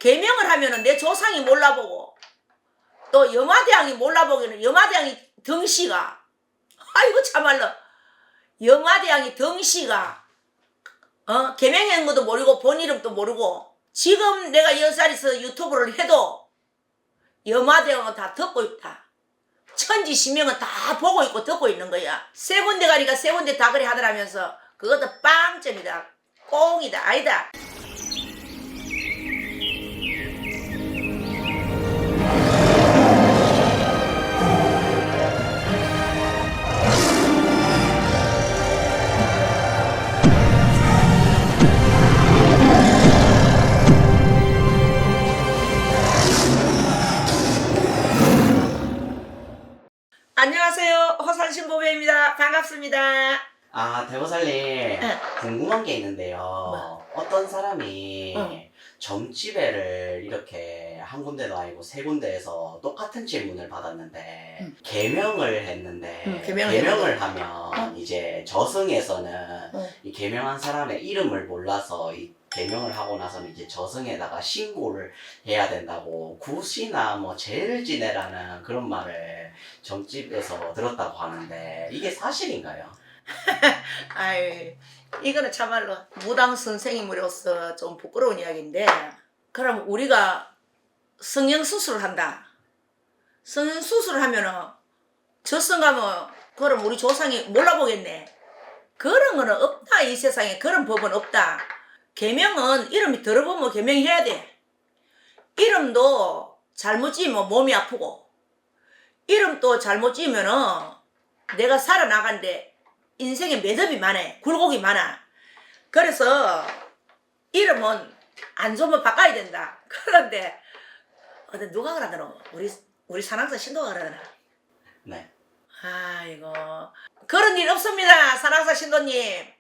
개명을 하면은 내 조상이 몰라보고 또 여마대왕이 몰라보기는 여마대왕이 덩씨가 아이고 참말로 여마대왕이 덩씨가 개명한 것도 모르고 본 이름도 모르고 지금 내가 이 자리에서 유튜브를 해도 여마대왕은 다 듣고 있다. 천지신명은 다 보고 있고 듣고 있는 거야. 세 군데 가니까 세 군데 다 그래 하더라면서 그것도 빵점이다. 꽁이다. 아니다. 안녕하세요. 호산신보배입니다. 반갑습니다. 아, 대보살님, 응. 궁금한 게 있는데요. 뭐? 어떤 사람이 응. 점집회를 이렇게 한 군데도 아니고 세 군데에서 똑같은 질문을 받았는데, 응. 개명을 했는데, 응, 개명을 하면 이제 저승에서는 응. 이 개명한 사람의 이름을 몰라서 이 개명을 하고 나서는 이제 저승에다가 신고를 해야 된다고 굿이나 뭐 죄를 지내라는 그런 말을 점집에서 들었다고 하는데, 이게 사실인가요? 아이, 이거는 참말로 무당 선생님으로서 좀 부끄러운 이야기인데, 그럼 우리가 성형수술을 한다. 성형수술을 하면은 저승 가면 그럼 우리 조상이 몰라보겠네. 그런 거는 없다. 이 세상에 그런 법은 없다. 계명은 이름이 들어보면 계명해야 돼. 이름도 잘못 지으면 몸이 아프고 이름도 잘못 지으면은 내가 살아나간데 인생에 매듭이 많아. 굴곡이 많아. 그래서 이름은 안 좋으면 바꿔야 된다. 그런데 누가 그러더라? 우리 산악사 신도가 그러더라. 네. 아이고 그런 일 없습니다. 산악사 신도님.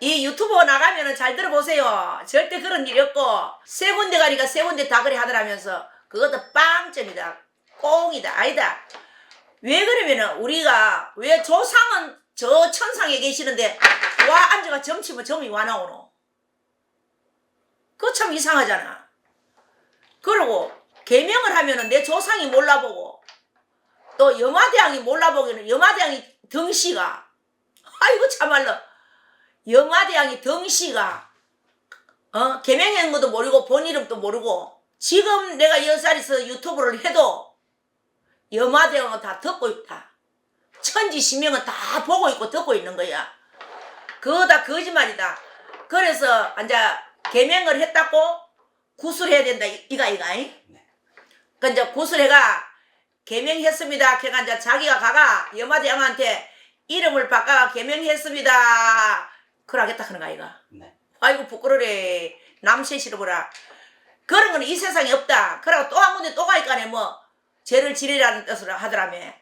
이 유튜브 나가면은 잘 들어보세요. 절대 그런 일이 없고 세 군데 가니까 세 군데 다 그래 하더라면서 그것도 빵점이다. 꽁이다. 아니다. 왜 그러면은 우리가 왜 조상은 저 천상에 계시는데 와 앉아가 점치면 점이 와 나오노? 그거 참 이상하잖아. 그러고 개명을 하면은 내 조상이 몰라보고 또 여마대왕이 몰라보기는 여마대왕이 덩씨가 아이고 참말로 여마대왕이 덩씨가 개명한 것도 모르고 본 이름도 모르고 지금 내가 이 자리에서 유튜브를 해도 여마대왕은 다 듣고 있다. 천지신명은 다 보고 있고 듣고 있는 거야. 그거 다 거짓말이다. 그래서 이제 개명을 했다고 구술해야 된다. 이가. 그 이제 구술해가 개명했습니다. 걔가 이제 자기가 가가 여마대왕한테 이름을 바꿔 개명했습니다. 그러겠다 하는 거 아이가. 네. 아이고 부끄러래. 남새 싫어보라. 그런 거는 이 세상에 없다. 그러고 또 한 군데 또 가니까 뭐 죄를 지르라는 뜻으로 하더라며.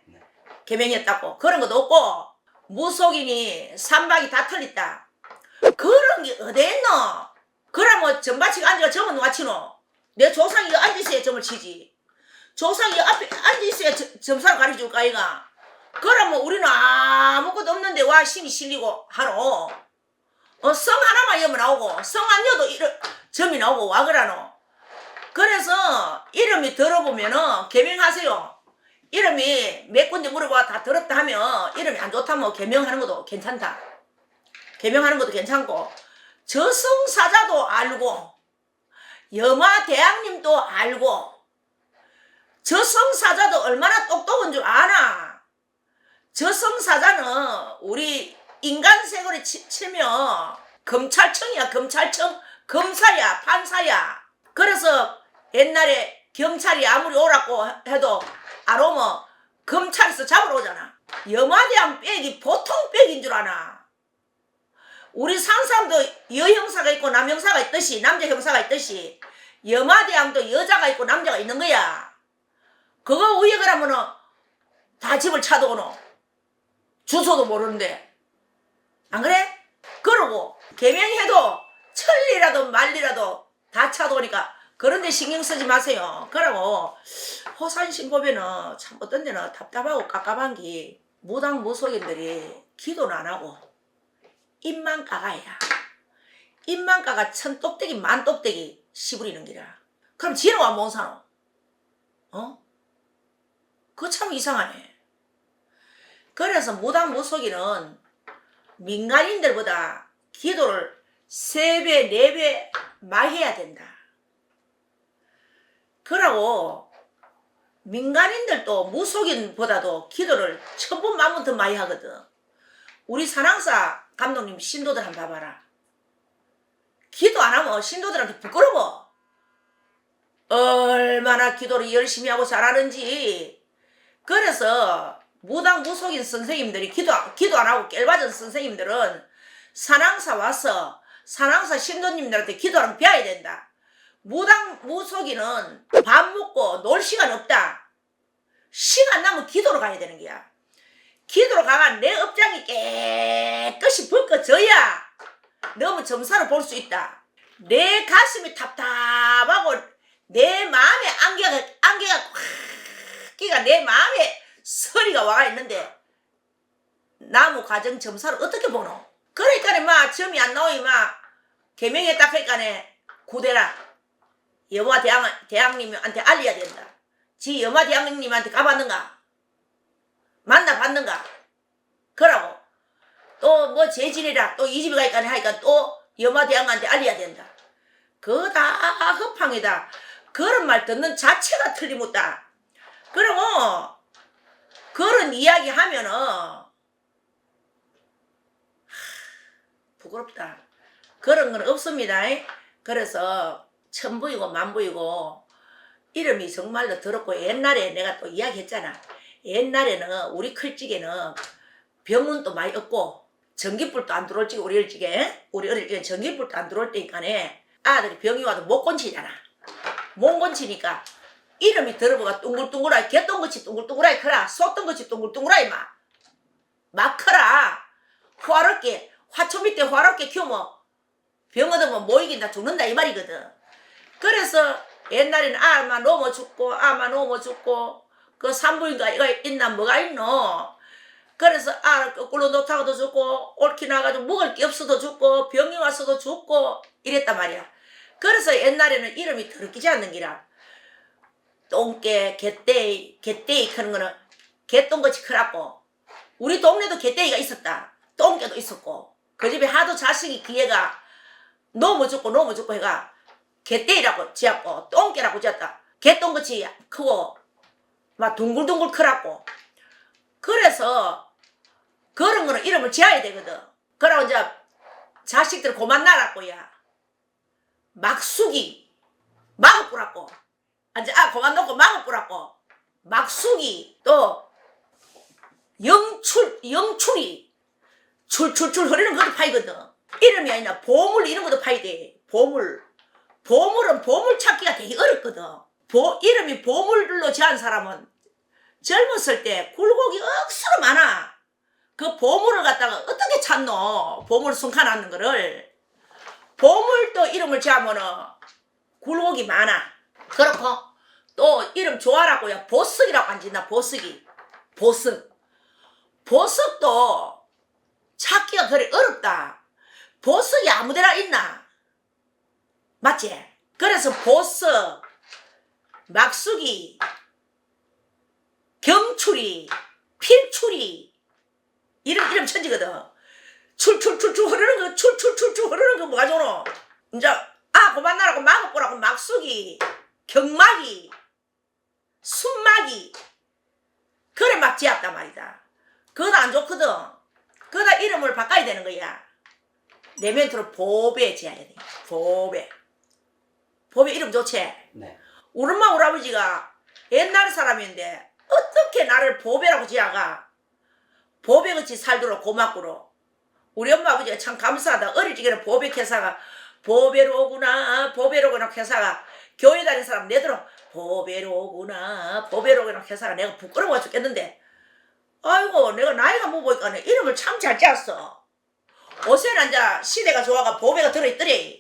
개명했다고. 그런 것도 없고 무속인이 삼박이 다 틀렸다. 그런 게 어디 있노? 그러면 전바치가 앉아가 점은 와치노? 내 조상이 이거 앉아있어야 점을 치지. 조상이 앞에 앉아있어야 점사를 가르쳐줄까 아이가. 그러면 우리는 아무것도 없는데 와 신이 실리고 하노. 성 하나만 여면 나오고 성 안 여도 점이 나오고 와 그러노. 그래서 이름이 들어보면은 개명하세요. 이름이 몇 군데 물어봐 다 들었다 하면 이름이 안 좋다면 개명하는 것도 괜찮다. 개명하는 것도 괜찮고 저승사자도 알고 여마대왕님도 알고 저승사자도 얼마나 똑똑한 줄 아나. 저승사자는 우리 인간 세골에 치면 검찰청이야. 검찰청. 검사야. 판사야. 그래서 옛날에 경찰이 아무리 오라고 해도 안 오면 검찰에서 잡으러 오잖아. 여마대왕 빽이 보통 빽인 줄 아나. 우리 상사람도 여형사가 있고 남형사가 있듯이 남자 형사가 있듯이 여마대왕도 여자가 있고 남자가 있는 거야. 그거 위에 그러면은 다 집을 차도오노. 주소도 모르는데. 안 그래? 그러고 개명해도 천리라도 말리라도 다 차도오니까 그런데 신경 쓰지 마세요. 그러고 호산신보배는 참 어떤 데는 답답하고 깝깝한 게 무당 무속인들이 기도는 안 하고 입만 까가야. 입만 까가 천똑대기 만똑대기 시부리는 기라. 그럼 지는 와 못 사노? 어? 그거 참 이상하네. 그래서 무당무속인은 민간인들보다 기도를 3배, 4배 많이 해야 된다. 그러고 민간인들도 무속인보다도 기도를 1000번 만번 더 많이 하거든. 우리 산왕사 감독님 신도들 한번 봐봐라. 기도 안 하면 신도들한테 부끄러워. 얼마나 기도를 열심히 하고 잘하는지. 그래서 무당 무속인 선생님들이 기도 안 하고 깰받은 선생님들은 산왕사 와서 산왕사 신도님들한테 기도하면 배워야 된다. 무당 무속인은 밥 먹고 놀 시간 없다. 시간 나면 기도로 가야 되는 거야. 기도로 가면 내 업장이 깨끗이 벗겨져야 너무 점사를 볼 수 있다. 내 가슴이 답답하고 내 마음에 안개가 꽉 끼가 내 마음에 서리가 와 있는데 나무 과정 점사를 어떻게 보노? 그러니까 막 점이 안 나오니 막 개명했다 그러니까 구대라 여마 대왕님한테 알려야 된다. 지 여마 대왕님한테 가봤는가? 만나봤는가? 그러고 또 뭐 재진이라 또 이 집에 가니까 하니까 또 여마 대왕한테 알려야 된다. 그거 다 허팡이다. 그런 말 듣는 자체가 틀림없다. 그리고 그런 이야기 하면은 부끄럽다. 그런 건 없습니다. 그래서 천부이고 만부이고 이름이 정말로 더럽고 옛날에 내가 또 이야기했잖아. 옛날에는 우리 클직에는 병원도 많이 없고 전기불도 안 들어올 적에 우리 어릴 적에 전기불도 안 들어올 때니까네 아들이 병이 와도 못 건치잖아. 못 건치니까 이름이 더러워가 둥글둥글하게 개똥같이 둥글둥글하게 커라. 소똥같이 둥글둥글하게 막 커라. 화롭게 화초 밑에 화롭게 키우면 병 얻으면 못 이긴다 죽는다 이 말이거든. 그래서 옛날에는 아만 넘어 죽고 아만 넘어 죽고 그 산부인가 이거 있나 뭐가 있노. 그래서 아 거꾸로 놓다가도 죽고 옳게 나가지고 먹을 게 없어도 죽고 병이 와서도 죽고 이랬단 말이야. 그래서 옛날에는 이름이 더럽히지 않는 기라. 똥개, 개떼이 그런 거는 개똥같이 크라고. 우리 동네도 개떼이가 있었다. 똥개도 있었고 그 집에 하도 자식이 기회가 너무 죽고 해가 개떼이라고 지었고 똥개라고 지었다. 개똥같이 크고 막 둥글둥글 크라고. 그래서 그런 거는 이름을 지어야 되거든. 그러고 이제 자식들 그만 나라고야. 막수기 막아뿌라고. 이제 그만 놓고 막아뿌라고. 막수기 또 영출이 출출출 흐르는 것도 파이거든. 이름이 아니라 보물 이런 것도 파야 돼. 보물은 보물 찾기가 되게 어렵거든. 이름이 보물로 지은 사람은 젊었을 때 굴곡이 억수로 많아. 그 보물을 갖다가 어떻게 찾노? 보물 숨겨놨는 거를. 보물도 이름을 지으면은 굴곡이 많아. 그렇고 또 이름 좋아라고요. 보석이라고 안 짓나? 보석이. 보석도 찾기가 그래 어렵다. 보석이 아무데나 있나? 맞지? 그래서 보석, 막수기, 경추리, 필추리 이름 천지거든. 출출출출 흐르는 거 뭐가 좋노? 이제 그만 나라고 막아보라고 막수기, 경막이, 순막이 그래 막 지었단 말이다. 그건 안 좋거든. 그러다 이름을 바꿔야 되는 거야. 내 멘트로 보배 지어야 돼. 보배 이름 좋지? 네. 우리 엄마 우리 아버지가 옛날 사람인데 어떻게 나를 보배라고 지어가? 보배같이 살도록 고맙구로. 우리 엄마 아버지가 참 감사하다. 어릴 적에는 보배 회사가 보배로구나 회사가 교회 다니는 사람 내들어 보배로구나 회사가 내가 부끄러워 죽겠는데 아이고 내가 나이가 먹으니까 이름을 참 잘 지었어. 요새는 이제 시대가 좋아가 보배가 들어있더래.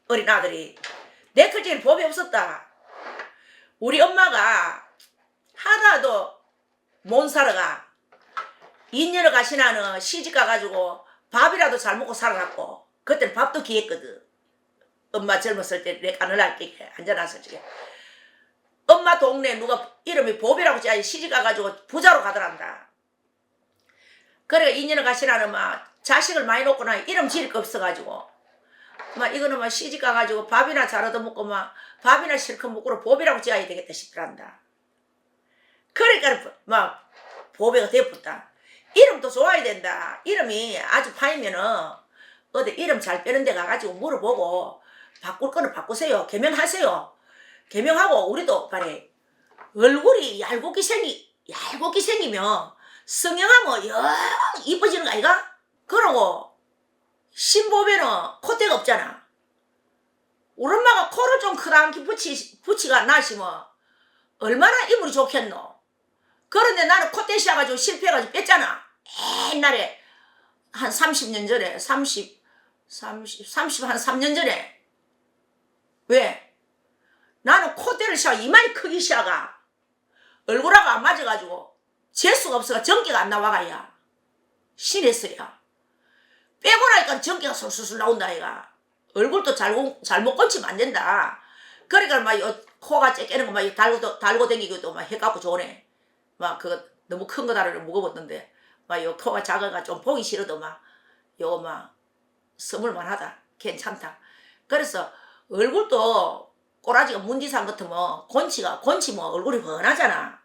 어린 아들이. 내 클 적에는 보배 없었다. 우리 엄마가 하나도 못 살아가. 인연을 가시나는 시집 가가지고 밥이라도 잘 먹고 살아갔고 그때는 밥도 귀했거든. 엄마 젊었을 때 내 까늘할 때 앉아놨을 적에 엄마 동네 누가 이름이 보배라고 지어야지 시집 가가지고 부자로 가더란다. 그래 인연을 가시라는 막 자식을 많이 놓고 나 이름 지을 거 없어가지고 막 이거는 막 시집 가가지고 밥이나 잘 얻어먹고 막 밥이나 실컷 먹고 보배라고 지어야 되겠다 싶더란다. 그러니까 막 보배가 되었다. 이름도 좋아야 된다. 이름이 아주 파이면은 어디 이름 잘 빼는 데 가가지고 물어보고 바꿀 거는 바꾸세요. 개명하세요. 개명하고 우리도 말해 얼굴이 얄궂게 생기면 성형하면 영 이뻐지는 거 아이가? 그러고 신보배는 콧대가 없잖아. 우리 엄마가 코를 좀 크다랗게 붙이가 나시면 얼마나 이물이 좋겠노. 그런데 나는 콧대 씌워가지고 실패해가지고 뺐잖아. 옛날에 한 30년 전에 30 한 3년 전에. 왜? 나는 콧대를 씌워 이마이 크기 씌워가 얼굴하고 안 맞아가지고 재수가 없어가 전기가 안 나와가야 신했어야. 빼고 나니까 전기가 술술술 나온다 아이가. 얼굴도 잘못 건치면 안 된다. 그러니까 막 코가 째끼는 거 막 달고 다니기도 막 해갖고 좋네. 막 그거 너무 큰 거 다루를 무거웠던데 막 요 코가 작아가 좀 보기 싫어도 막 요거 막 써물만 하다. 괜찮다. 그래서 얼굴도 꼬라지가 문지상 같으면 곤치 뭐 얼굴이 훤하잖아.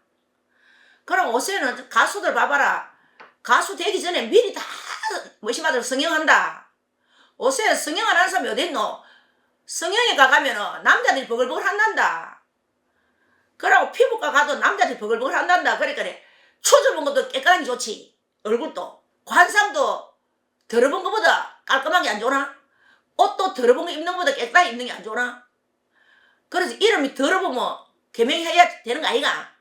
그럼 요새는 가수들 봐봐라. 가수 되기 전에 미리 다 머시마들 성형한다. 요새 성형 안 하는 사람이 어딨노? 성형에 가면은 남자들이 버글버글 한단다. 그러고 피부과 가도 남자들이 버글버글 한단다. 그러니까 초절본 것도 깨끗하게 좋지. 얼굴도 관상도 더러운 것보다 깔끔하게 안 좋나? 옷도 더러운 거 입는 것보다 깨끗하게 입는 게 안 좋나? 그래서 이름이 더러우면 개명해야 되는 거 아이가?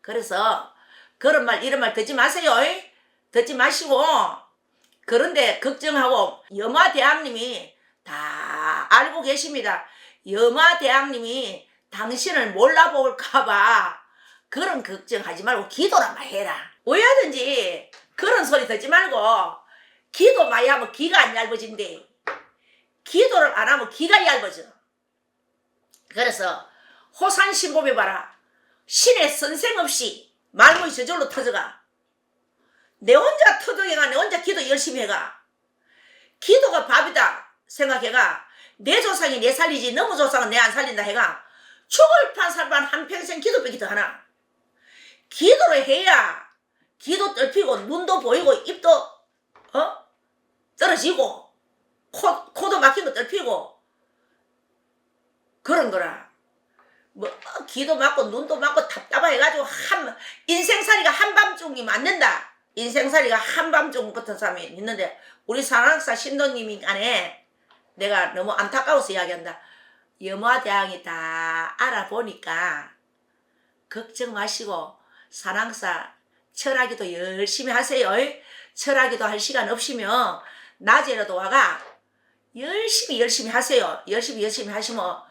그래서 그런 말 이런 말 듣지 마세요. 듣지 마시고 그런데 걱정하고 여마대왕님이 다 알고 계십니다. 여마대왕님이 당신을 몰라볼까봐 그런 걱정하지 말고 기도란 말 해라. 왜하든지 그런 소리 듣지 말고 기도 많이 하면 귀가 안 얇아진대. 기도를 안 하면 귀가 얇아져. 그래서 호산신보배 봐라. 신의 선생 없이 말문이 저절로 터져가. 내 혼자 터득해가 내 혼자 기도 열심히 해가. 기도가 밥이다 생각해가. 내 조상이 내 살리지 너무 조상은 내 안 살린다 해가. 죽을 판 살판 한평생 기도밖에 더 하나. 기도를 해야 기도 떨피고 눈도 보이고 입도 떨어지고 코도 막힌 거 떨피고 그런 거라. 뭐 귀도 막고 눈도 막고 답답해가지고 인생살이가 한밤중이 맞는다. 인생살이가 한밤중 같은 사람이 있는데 우리 사랑사 신도님이 간에 내가 너무 안타까워서 이야기한다. 여마대왕이 다 알아보니까 걱정 마시고 사랑사 철하기도 열심히 하세요. 철하기도 할 시간 없으면 낮에라도 와가 열심히 하세요. 열심히 하시면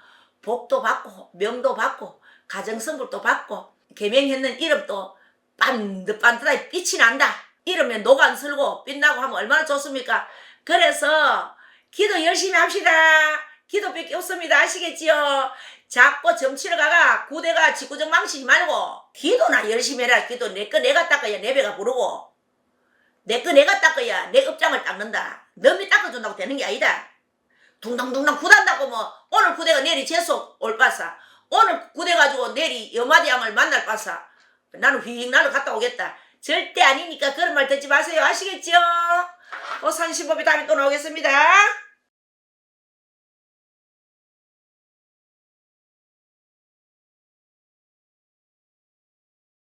복도 받고 명도 받고 가정성불도 받고 개명했는 이름도 반듯반듯하게 빛이 난다. 이름에 노간 설고 빛나고 하면 얼마나 좋습니까? 그래서 기도 열심히 합시다. 기도밖에 없습니다. 아시겠지요? 자꾸 점치러 가가 구대가 직구정 망치지 말고 기도나 열심히 해라. 기도 내 거 내가 닦아야 내 배가 부르고 내 거 내가 닦아야 내 업장을 닦는다. 너미 닦아준다고 되는 게 아니다. 둥당둥당 구단다고 뭐 오늘 구대가 내일이 재수 올 바사 오늘 구대 가지고 내일이 여마대왕을 만날 바사 나는 휙 날로 갔다 오겠다. 절대 아니니까 그런 말 듣지 마세요. 아시겠죠? 호산신보배 다음에 또 나오겠습니다.